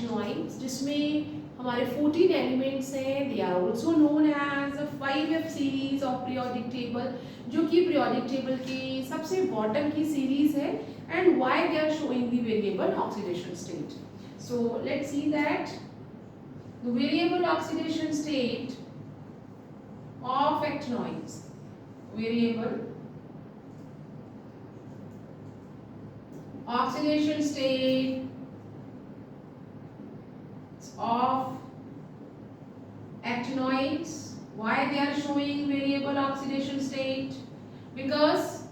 Actinoids जिसमें हमारे 14 elements हैं. They are also known as 5F series of periodic table, जो कि पीरियोडिक टेबल की सबसे बॉटम की सीरीज है. And why they are showing the variable oxidation state. So let's see that the variable oxidation state of actinoids. Variable oxidation state of actinoids. Why they are showing variable oxidation state? Because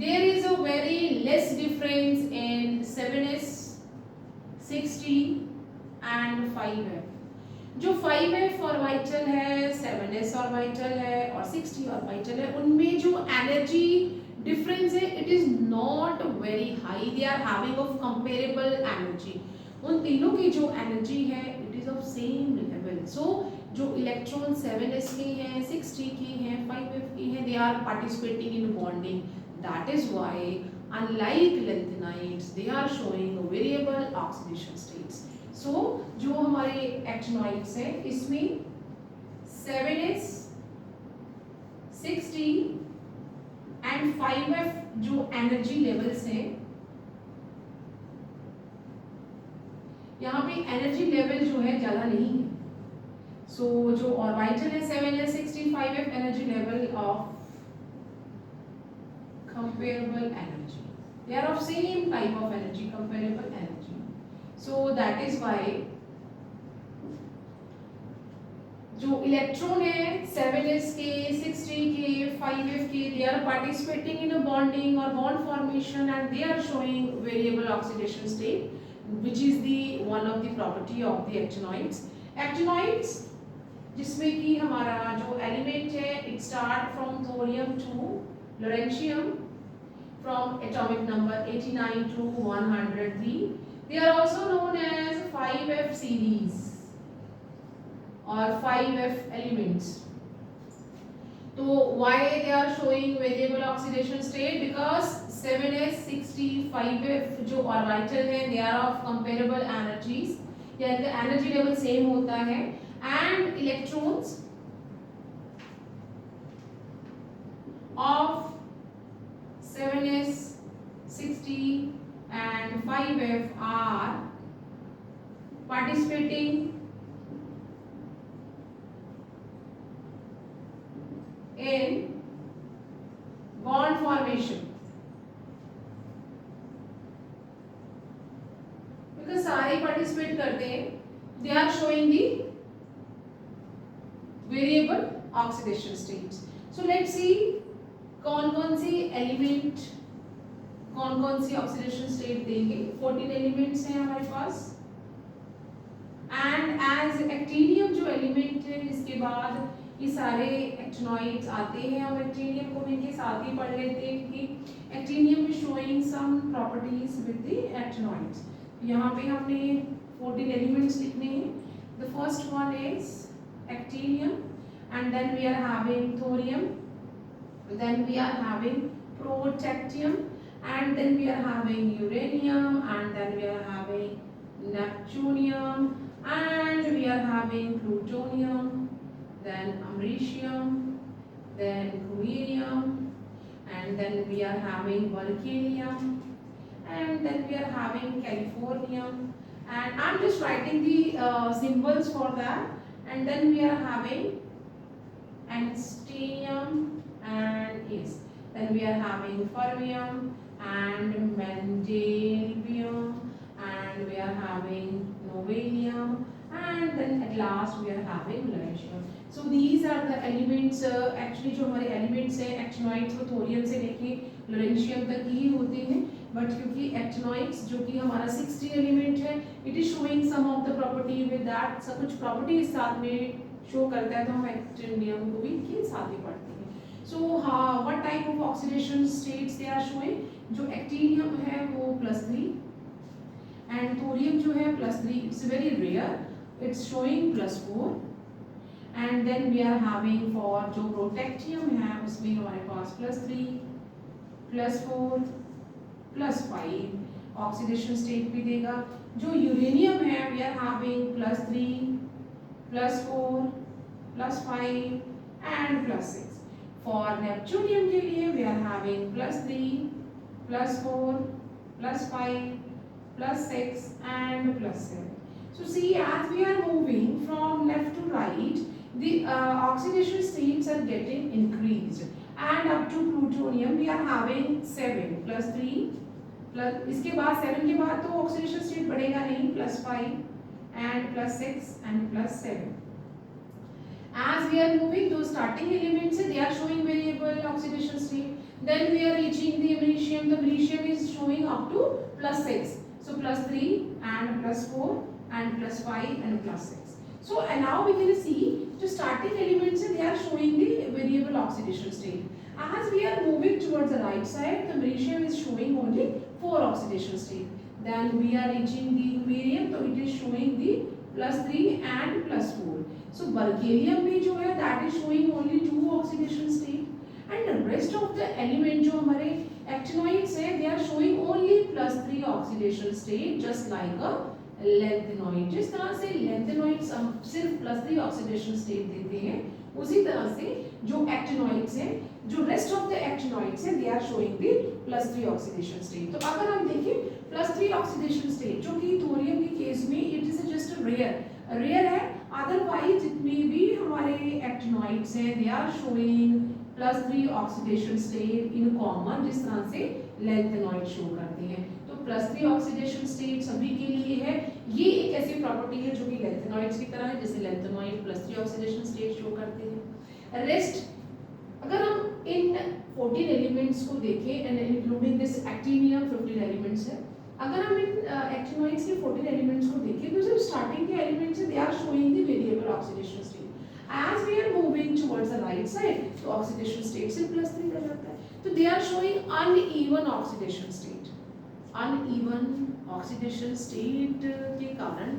there is a very less difference in 7s, 6T and 5F. जो 5F orbital है, 7s orbital है और 6T orbital है, उनमें जो energy difference है it is not very high. They are having of comparable energy. उन तीनों की जो एनर्जी है it is of same level. So जो इलेक्ट्रॉन 7s के हैं, 6T की हैं, 5F की हैं, they are participating in bonding. That is why unlike lanthanides they are showing variable oxidation states. So जो हमारे एक्टिनॉइड्स हैं इसमें 7s, 6T एंड 5F जो एनर्जी लेवल्स हैं, यहाँ पे एनर्जी लेवल जो है ज्यादा नहीं है. सो जो ऑर्बिटल है 7s, 6T, 5F energy level of comparable energy. They are of same type of energy, comparable energy. So that is why जो इलेक्ट्रॉन है 7s के, 6T के, 5F के, they are participating in a bonding or bond formation and they are showing variable oxidation state, which is the one of the property of the actinoids. Actinoids जिसमें कि हमारा जो element है it start from thorium to lawrencium from atomic number 89 to 103. They are also known as 5F series or 5F elements. So why they are showing variable oxidation state? Because 7s, 6T, 5F जो orbital है they are of comparable energies, या इनका energy level same होता है. And electrons of 7s, 6T and 5F are participating in bond formation. Because सारे participate करते हैं, they are showing the variable oxidation states. So let's see कौन-कौन सी element कौन-कौन सी oxidation state देंगे. 14 एलिमेंट्स हैं हमारे पास. एंड एज एक्टिनियम जो element है इसके बाद ये सारे एक्टिनॉइड्स आते हैं. हम एक्टिनियम को भी इनके साथ ही पढ़ लेते हैं क्योंकि actinium is showing some properties with the actinoids. यहाँ पे हमने 14 एलिमेंट्स लिखने हैं. The first one is actinium and then we are having thorium, then we are having protactinium, and then we are having uranium, and then we are having neptunium, and we are having plutonium, then americium, then chromium, and then we are having vulcanium, and then we are having californium, and I'm just writing the symbols for that. And then we are having anstinium, and yes, then we are having fermium and mendelevium, and we are having novelium, and then at last we are having lawrencium. So these are the elements. Actually जो हमारे elements हैं actinoids वो thorium से लेके lawrencium तक ही होते हैं. But क्योंकि actinoids जो कि हमारा 60 एलिमेंट है it is showing some of the property with that. सब कुछ property साथ में शो करता है तो हम actinium को भी के साथ ही पढ़ते हैं. So what type of oxidation states they are showing? जो actinium है वो +3 and thorium जो है +3. It's very rare. It's showing +4. And then we are having for जो protactium है उसमें हमारे पास +3, +4, +5 ऑक्सीडेशन स्टेट भी देगा। जो यूरेनियम है we are having +3 +4 +5 and +6। For neptunium के लिए we are having +3 +4 +5 +6 and +7. So see, as we are moving from left to right, the oxidation states are getting increased, and up to plutonium we are having 7 +3 plus, इसके बाद 7 के बाद तो oxidation state बढ़ेगा नहीं, +5 and +6 and +7. As we are moving, those starting elements they are showing variable oxidation state. Then we are reaching the americium. The americium is showing up to +6. So +3 and +4 and +5 and +6. So and now we can see the starting elements they are showing the variable oxidation state. As we are moving towards the right side, the americium is showing only 4 oxidation state. Then we are reaching the cumarium, so it is showing the +3 and +4. So berkelium भी जो है that is showing only 2 oxidation state, and the rest of the element जो हमारे actinoids है they are showing only +3 oxidation state, just like a lanthanide. जिस तरह से lanthanide हम सिर्फ +3 oxidation state देते हैं, उसी तरह से जो actinoids हैं, जो rest of the actinoids हैं they are showing the +3 oxidation state. तो अगर हम देखें +3 oxidation state जो कि थोरियम के केस में it is just रेयर है, अदरवाइज जितने भी हमारे एक्टिनॉइड्स हैं they are showing +3 oxidation state in common, जिस तरह से लैंथेनॉइड शो करते हैं। तो +3 ऑक्सीडेशन स्टेट सभी के लिए है। ये एक ऐसी प्रॉपर्टी है जो कि लैंथेनॉइड्स की तरह है, जैसे लैंथेनॉइड +3 ऑक्सीडेशन स्टेट शो करते हैं। रेस्ट अगर हम इन 14 एलिमेंट्स को देखें and including this actinium 15 elements है, अगर हम इन एक्टिनॉइड्स के 14 एलिमेंट्स को देखें तो जो स्टार्टिंग के एलिमेंट्स हैं they are showing the variable oxidation state. As we are moving towards the right side तो ऑक्सीडेशन स्टेट से +3 रह जाता है, तो they are showing uneven oxidation state. Uneven oxidation state के कारण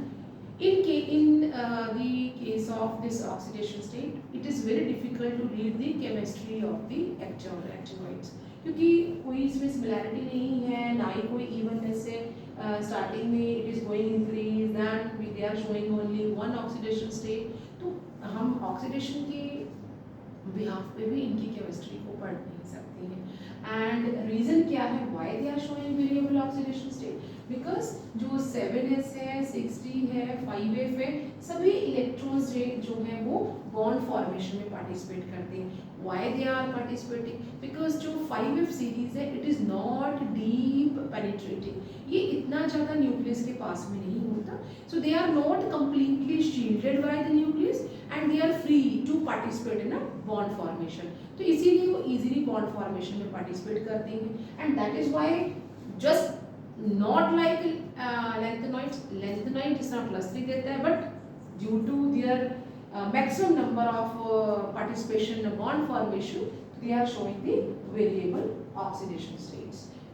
in the case of this oxidation state it is very difficult to read the chemistry of the actinoids, क्योंकि कोई इसमें सिमिलैरिटी नहीं है, ना ही कोई इवननेस है। स्टार्टिंग में it is going increase and they are showing only 1 oxidation state. तो हम ऑक्सीडेशन के बिहाफ पे भी इनकी केमिस्ट्री को पढ़ नहीं सकते हैं। एंड रीजन क्या है why they are showing variable oxidation state? Because जो 7s है, 6d है, 5f है, सभी इलेक्ट्रॉन्स जो हैं वो बॉन्ड फॉर्मेशन में पार्टिसिपेट करते हैं। Why they are participating? Because जो 5f सीरीज है it is not deep penetrating, ये इतना ज़्यादा न्यूक्लियस के पास में नहीं होता, so they are not completely shielded by the nucleus and they are free to participate in a bond formation. तो इसीलिए वो इजीली बॉन्ड फॉर्मेशन में पार्टिसिपेट करते हैं and that is why just not like lanthanide जिस तरह +3 देता है, but due to their maximum number of participation in bond formation they are showing the variable oxidation states.